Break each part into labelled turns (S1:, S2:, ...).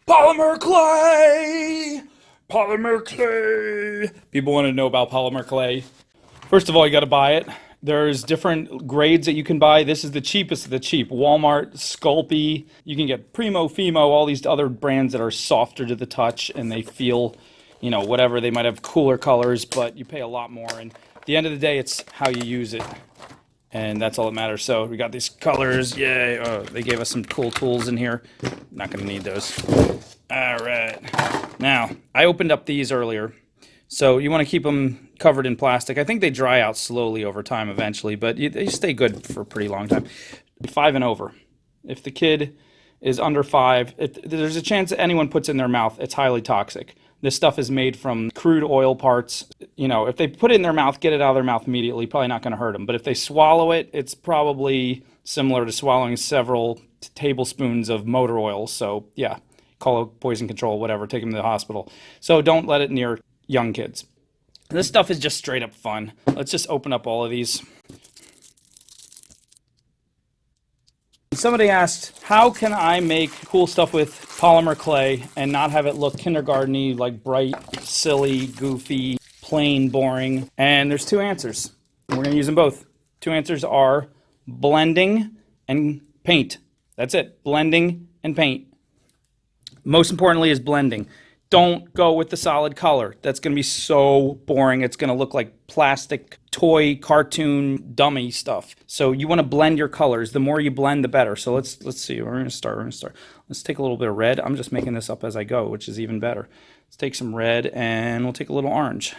S1: Polymer clay! Polymer clay! People want to know about polymer clay. First of all, you got to buy it. There's different grades that you can buy. This is the cheapest of the cheap. Walmart, Sculpey. You can get Primo, Fimo, all these other brands that are softer to the touch and they feel, whatever. They might have cooler colors, but you pay a lot more. And at the end of the day, it's how you use it. And that's all that matters. So we got these colors. Yay. Oh, they gave us some cool tools in here. Not going to need those. All right. Now, I opened up these earlier. So you want to keep them covered in plastic. I think they dry out slowly over time eventually, but they stay good for a pretty long time. 5 and over. If the kid is under 5, there's a chance that anyone puts it in their mouth, it's highly toxic. This stuff is made from crude oil parts. If they put it in their mouth, get it out of their mouth immediately, probably not going to hurt them. But if they swallow it, it's probably similar to swallowing several tablespoons of motor oil. So yeah, call it poison control, whatever, take them to the hospital. So don't let it near young kids. This stuff is just straight up fun. Let's just open up all of these. Somebody asked, how can I make cool stuff with polymer clay and not have it look kindergarten-y, like bright, silly, goofy, plain, boring? And there's 2 answers. We're going to use them both. 2 answers are blending and paint. That's it. Blending and paint. Most importantly is blending. Don't go with the solid color. That's going to be so boring. It's going to look like plastic, toy, cartoon, dummy stuff. So you want to blend your colors. The more you blend, the better. So let's see. We're going to start. Let's take a little bit of red. I'm just making this up as I go, which is even better. Let's take some red and we'll take a little orange.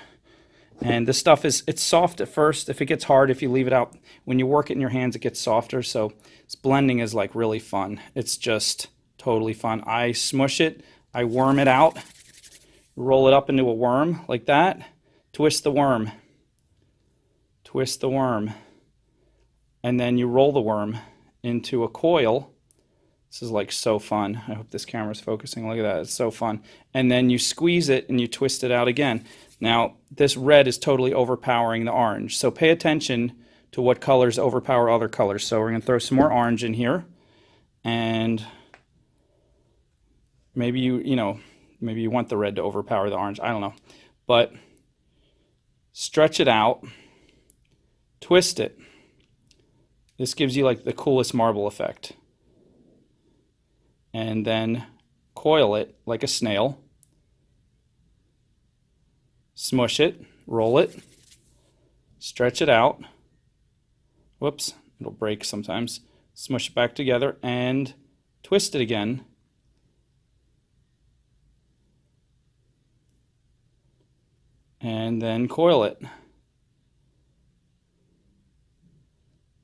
S1: And this stuff it's soft at first. If it gets hard, if you leave it out, when you work it in your hands, it gets softer. So this blending is like really fun. It's just totally fun. I smush it. I worm it out. Roll it up into a worm like that. Twist the worm. Twist the worm. And then you roll the worm into a coil. This is like so fun. I hope this camera's focusing. Look at that. It's so fun. And then you squeeze it and you twist it out again. Now, this red is totally overpowering the orange. So pay attention to what colors overpower other colors. So we're going to throw some more orange in here. And maybe maybe you want the red to overpower the orange. I don't know. But stretch it out. Twist it. This gives you like the coolest marble effect. And then coil it like a snail. Smush it. Roll it. Stretch it out. Whoops. It'll break sometimes. Smush it back together and twist it again. And then coil it.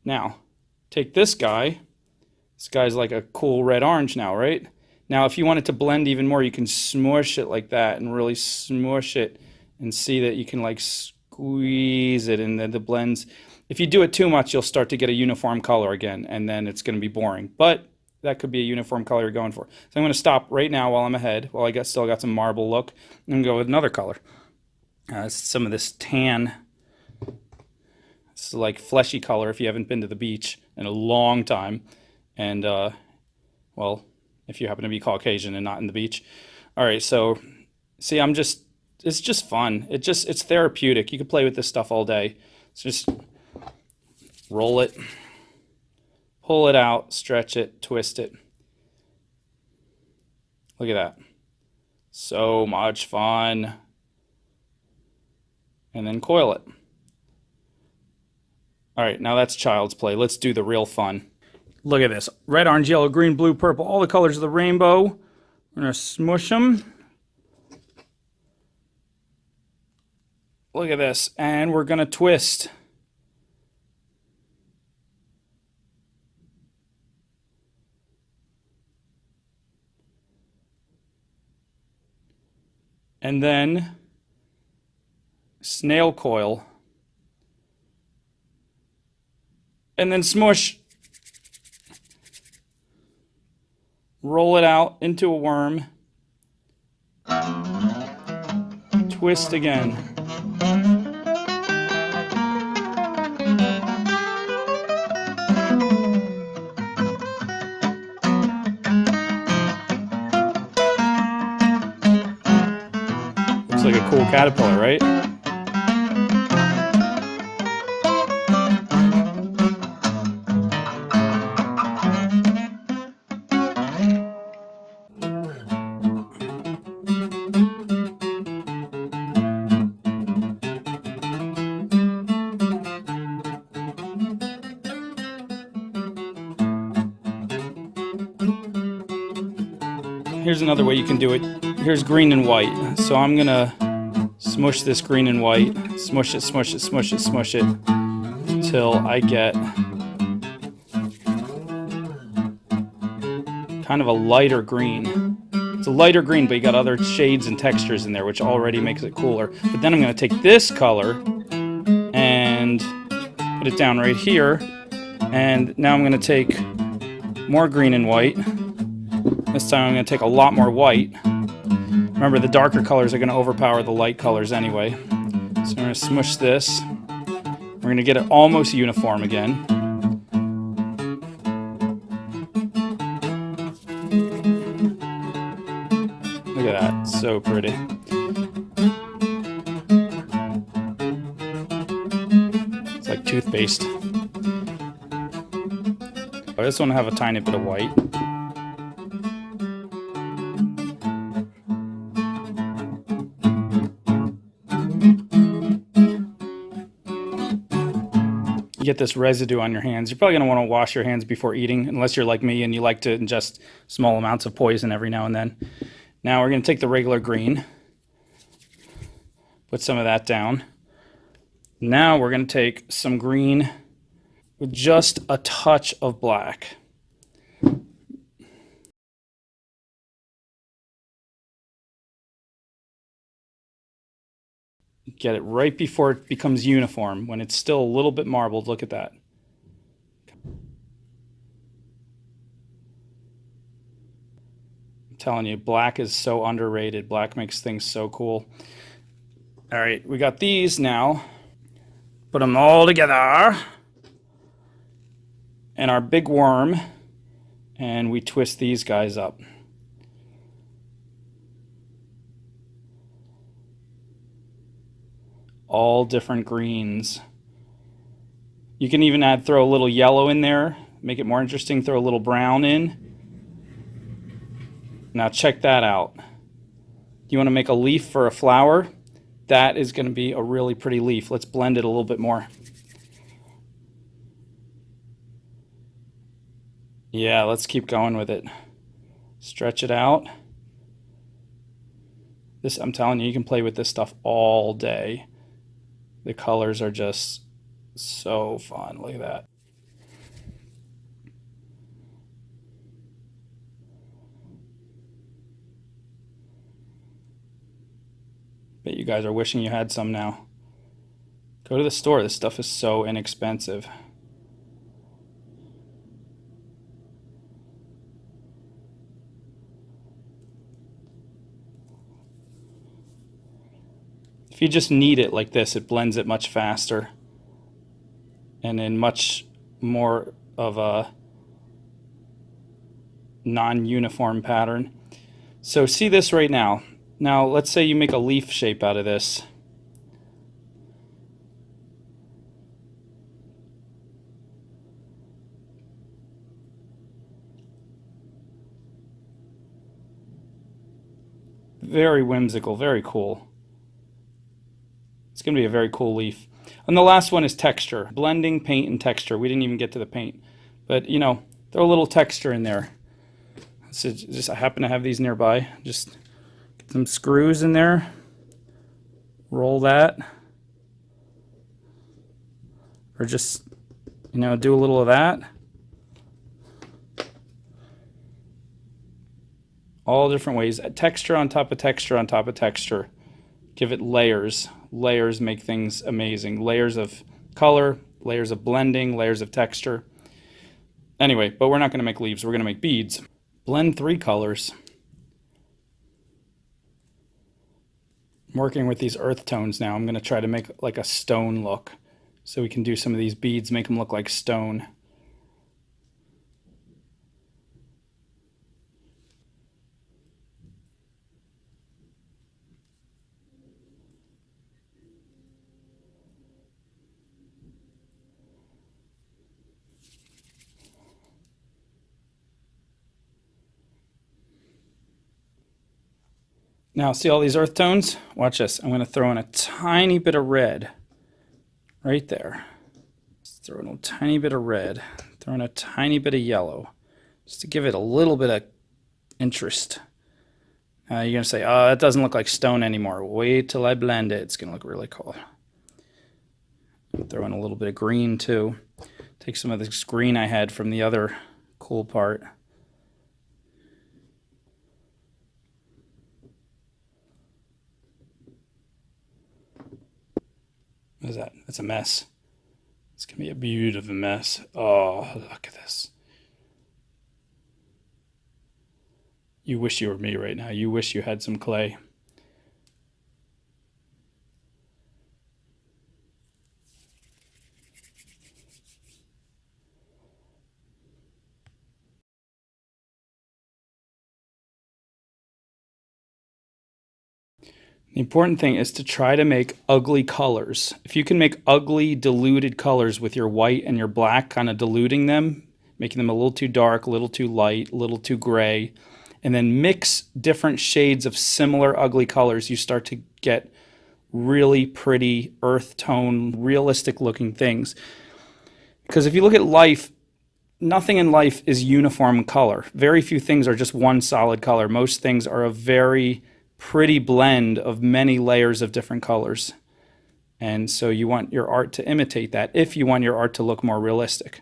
S1: Now, take this guy. This guy's like a cool red-orange now, right? Now, if you want it to blend even more, you can smush it like that and really smush it and see that you can like squeeze it and then the blends. If you do it too much, you'll start to get a uniform color again, and then it's going to be boring. But that could be a uniform color you're going for. So I'm going to stop right now while I'm ahead, while I still got some marble look, and go with another color. Some of this tan. It's like fleshy color if you haven't been to the beach in a long time. And, well, if you happen to be Caucasian and not in the beach. All right, so, see, it's just fun. It's therapeutic. You can play with this stuff all day. It's just roll it, pull it out, stretch it, twist it. Look at that. So much fun. And then coil it. All right, now that's child's play. Let's do the real fun. Look at this. Red, orange, yellow, green, blue, purple, all the colors of the rainbow. We're going to smush them. Look at this. And we're going to twist. And then snail coil, and then smush, roll it out into a worm, twist again. Looks like a cool caterpillar, right? Here's another way you can do it. Here's green and white. So I'm gonna smush this green and white, smush it, smush it, smush it, smush it, till I get kind of a lighter green. It's a lighter green, but you got other shades and textures in there, which already makes it cooler. But then I'm gonna take this color and put it down right here. And now I'm gonna take more green and white. This time I'm gonna take a lot more white. Remember, the darker colors are gonna overpower the light colors anyway. So I'm gonna smush this. We're gonna get it almost uniform again. Look at that, so pretty. It's like toothpaste. This one will have a tiny bit of white. You get this residue on your hands. You're probably going to want to wash your hands before eating, unless you're like me and you like to ingest small amounts of poison every now and then. Now we're going to take the regular green, put some of that down. Now we're going to take some green with just a touch of black. Get it right before it becomes uniform, when it's still a little bit marbled. Look at that. I'm telling you, black is so underrated. Black makes things so cool. All right, we got these now. Put them all together. And our big worm, and we twist these guys up. All different greens. You can even throw a little yellow in there, make it more interesting, throw a little brown in. Now check that out. You want to make a leaf for a flower? That is going to be a really pretty leaf. Let's blend it a little bit more. Yeah, let's keep going with it. Stretch it out. This, I'm telling you, you can play with this stuff all day. The colors are just so fun. Look at that. Bet you guys are wishing you had some now. Go to the store. This stuff is so inexpensive. If you just knead it like this, it blends it much faster and in much more of a non-uniform pattern. So see this right now. Now let's say you make a leaf shape out of this. Very whimsical, very cool. It's going to be a very cool leaf. And the last one is texture. Blending paint and texture. We didn't even get to the paint. But, you know, throw a little texture in there. So just I happen to have these nearby. Just get some screws in there. Roll that. Or just, you know, do a little of that. All different ways. Texture on top of texture on top of texture. Give it layers. Layers make things amazing. Layers of color, layers of blending, layers of texture. Anyway, but we're not going to make leaves. We're going to make beads. Blend 3 colors. I'm working with these earth tones now. I'm going to try to make like a stone look. So we can do some of these beads, make them look like stone. Now, see all these earth tones? Watch this. I'm going to throw in a tiny bit of red right there. Just throw in a tiny bit of red. Throw in a tiny bit of yellow, just to give it a little bit of interest. You're going to say, oh, that doesn't look like stone anymore. Wait till I blend it. It's going to look really cool. Throw in a little bit of green too. Take some of this green I had from the other cool part. What is that? That's a mess. It's going to be a beautiful mess. Oh, look at this. You wish you were me right now. You wish you had some clay. The important thing is to try to make ugly colors. If you can make ugly, diluted colors with your white and your black, kind of diluting them, making them a little too dark, a little too light, a little too gray, and then mix different shades of similar ugly colors, you start to get really pretty earth tone, realistic looking things. Because if you look at life, nothing in life is uniform color. Very few things are just one solid color. Most things are a very pretty blend of many layers of different colors. And so you want your art to imitate that if you want your art to look more realistic.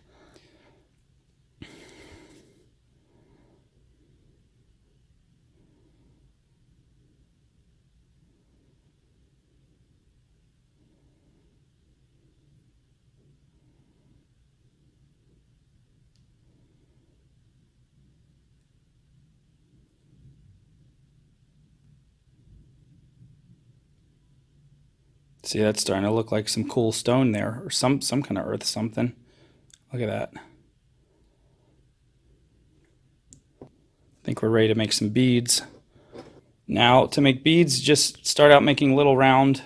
S1: See, that's starting to look like some cool stone there, or some kind of earth something. Look at that. I think we're ready to make some beads. Now, to make beads, just start out making little round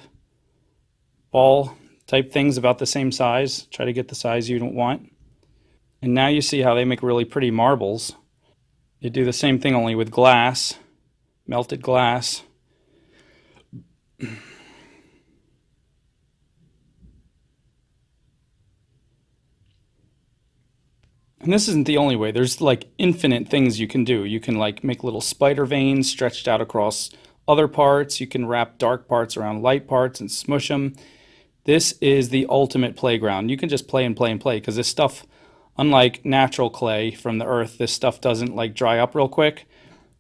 S1: ball type things about the same size. Try to get the size you don't want. And now you see how they make really pretty marbles. You do the same thing only with glass, melted glass. And this isn't the only way. There's like infinite things you can do. You can like make little spider veins stretched out across other parts. You can wrap dark parts around light parts and smush them. This is the ultimate playground. You can just play and play and play because this stuff, unlike natural clay from the earth, this stuff doesn't like dry up real quick.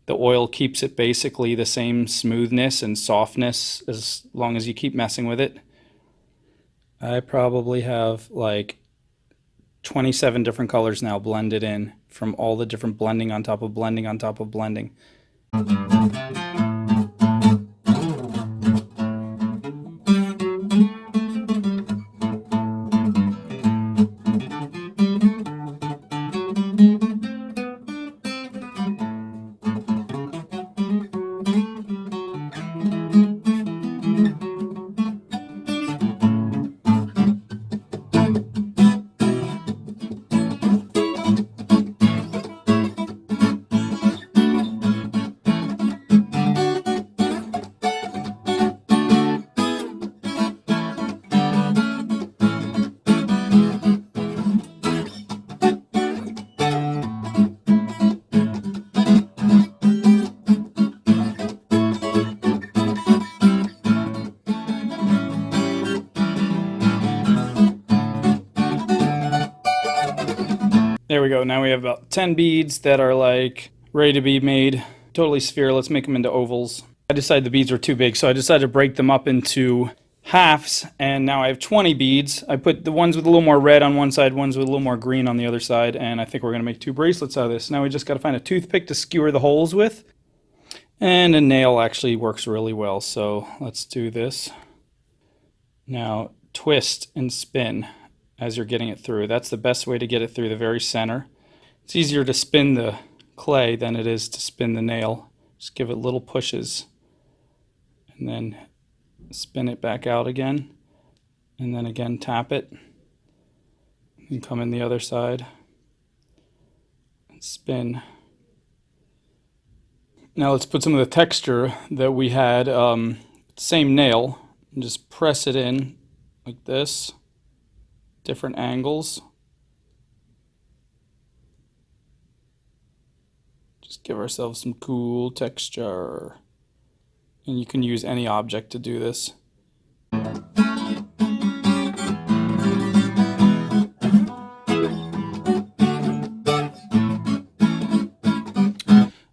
S1: The oil keeps it basically the same smoothness and softness as long as you keep messing with it. I probably have like 27 different colors now blended in from all the different blending on top of blending on top of blending. There we go. Now we have about 10 beads that are like ready to be made. Totally sphere. Let's make them into ovals. I decided the beads were too big, so I decided to break them up into halves, and now I have 20 beads. I put the ones with a little more red on one side, ones with a little more green on the other side, and I think we're going to make 2 bracelets out of this. Now we just got to find a toothpick to skewer the holes with, and a nail actually works really well, so let's do this. Now twist and spin as you're getting it through. That's the best way to get it through the very center. It's easier to spin the clay than it is to spin the nail. Just give it little pushes and then spin it back out again, and then again tap it and come in the other side and spin. Now let's put some of the texture that we had, same nail, and just press it in like this, different angles. Just give ourselves some cool texture. And you can use any object to do this.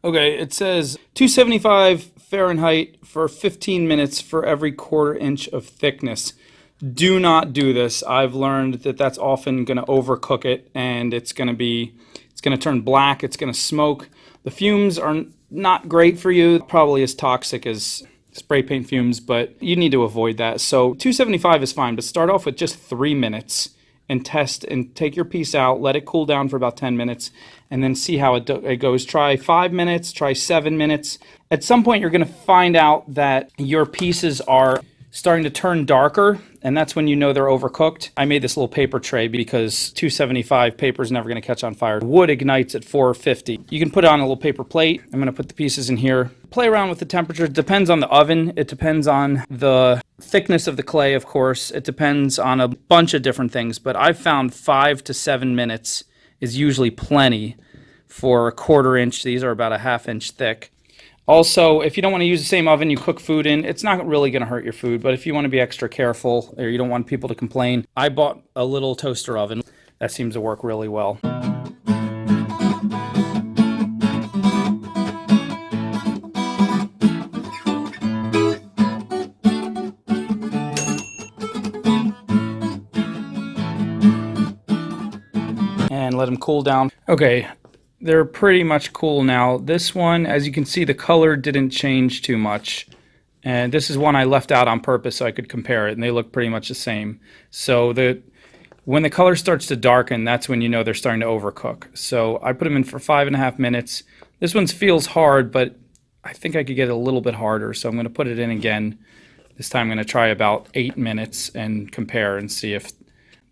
S1: Okay, it says 275 Fahrenheit for 15 minutes for every 1/4 inch of thickness. Do not do this. I've learned that that's often going to overcook it, and it's going to turn black, it's going to smoke. The fumes are not great for you, probably as toxic as spray paint fumes, but you need to avoid that. So 275 is fine, but start off with just 3 minutes and test and take your piece out, let it cool down for about 10 minutes, and then see how it goes. Try 5 minutes, try 7 minutes. At some point, you're going to find out that your pieces are starting to turn darker, and that's when you know they're overcooked. I made this little paper tray because 275 paper is never going to catch on fire. Wood ignites at 450. You can put it on a little paper plate. I'm going to put the pieces in here. Play around with the temperature. It depends on the oven. It depends on the thickness of the clay, of course. It depends on a bunch of different things, but I've found 5 to 7 minutes is usually plenty for a 1/4 inch. These are about a 1/2 inch thick. Also, if you don't want to use the same oven you cook food in, it's not really going to hurt your food, but if you want to be extra careful or you don't want people to complain, I bought a little toaster oven. That seems to work really well. And let them cool down. Okay. They're pretty much cool now. This one, as you can see, the color didn't change too much. And this is one I left out on purpose so I could compare it, and they look pretty much the same. So when the color starts to darken, that's when you know they're starting to overcook. So I put them in for 5.5 minutes. This one feels hard, but I think I could get it a little bit harder. So I'm going to put it in again. This time I'm going to try about 8 minutes and compare and see if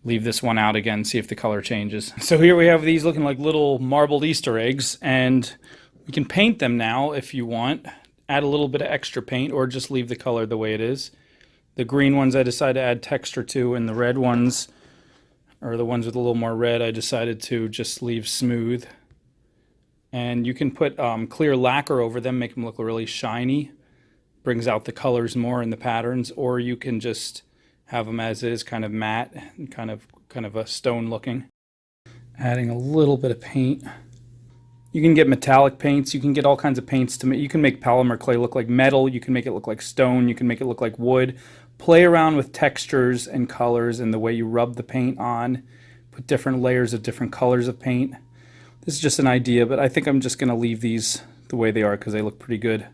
S1: leave this one out again, see if the color changes. So here we have these looking like little marbled Easter eggs, and we can paint them now if you want. Add a little bit of extra paint or just leave the color the way it is. The green ones I decided to add texture to, and the red ones, or the ones with a little more red, I decided to just leave smooth. And you can put clear lacquer over them, make them look really shiny. Brings out the colors more in the patterns, or you can just have them as is, kind of matte and kind of a stone looking. Adding a little bit of paint. You can get metallic paints. You can get all kinds of paints to make. You can make polymer clay look like metal. You can make it look like stone. You can make it look like wood. Play around with textures and colors and the way you rub the paint on. Put different layers of different colors of paint. This is just an idea, but I think I'm just going to leave these the way they are because they look pretty good.